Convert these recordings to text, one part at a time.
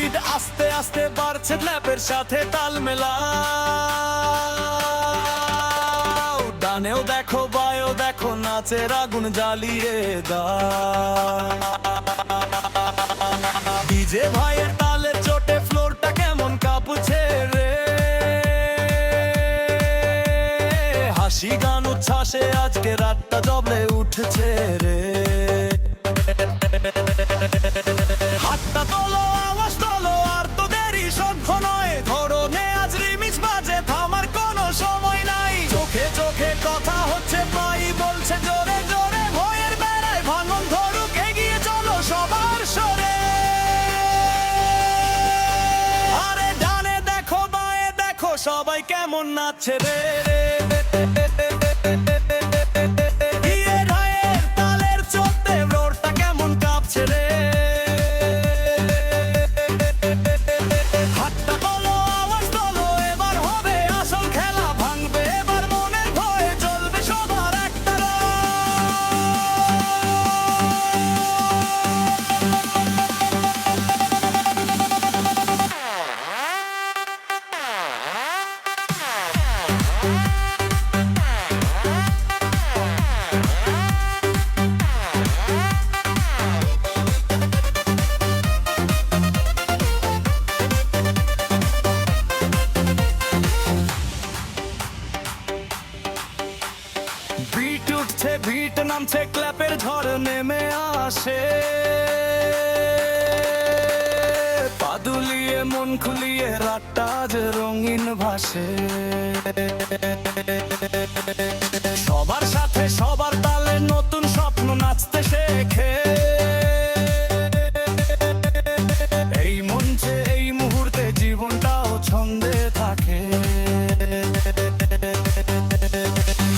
Speed আস্তে আস্তে বাড়ছে ল্যাপের সাথে তাল মেলাও। ডানেও দেখো বায়েও দেখো নাচের আগুন জ্বালিয়ে দাও। ডিজে ভাইয়ের তালের চোটে ফ্লোরটা কেমন কাঁপছে রে। হাসি গান উচ্ছ্বাসে আজকে রাতটা জবলে উঠেছে রে। হাতটা তোলো আওয়াজ তোলো আর তো দেরি সভ্য নয়। ধরো নে আজ রিমিক্স বাজে থামার কোনো সময় নাই। চোখে চোখে কথা হচ্ছে পাই বলছে জোরে জোরে। ভয়ের বেড়ায় ভাঙন ধরুক এগিয়ে চলো সবার সরে। আরে ডানে দেখো বায়ে দেখো সবাই কেমন নাচছে রে। বিট উঠছে বিট নামছে ক্ল্যাপের ঝড় নেমে আসে। পা দুলিয়ে মন খুলিয়ে রাতটা আজ রঙিন ভাসে। সবার সাথে সবার তালে নতুন স্বপ্ন নাচতে শেখে। এই মঞ্চে এই মুহূর্তে জীবনটাও ছন্দে থাকে।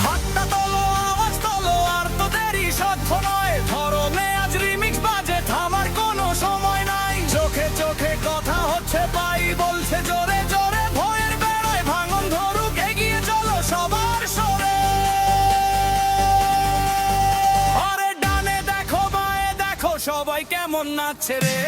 হাতটা তোলো আওয়াজ তোলো আর তো দেরি সভ্য নয়। ধরো নে আজ রিমিক্স বাজে থামার কোনো সময় নাই। চোখে চোখে কথা হচ্ছে পাই বলছে জোরে জোরে। ভয়ের বেড়ায় ভাঙন ধরুক এগিয়ে চলো সবার সরে। আরে ডানে দেখো বায়ে দেখো সবাই কেমন নাচছে রে।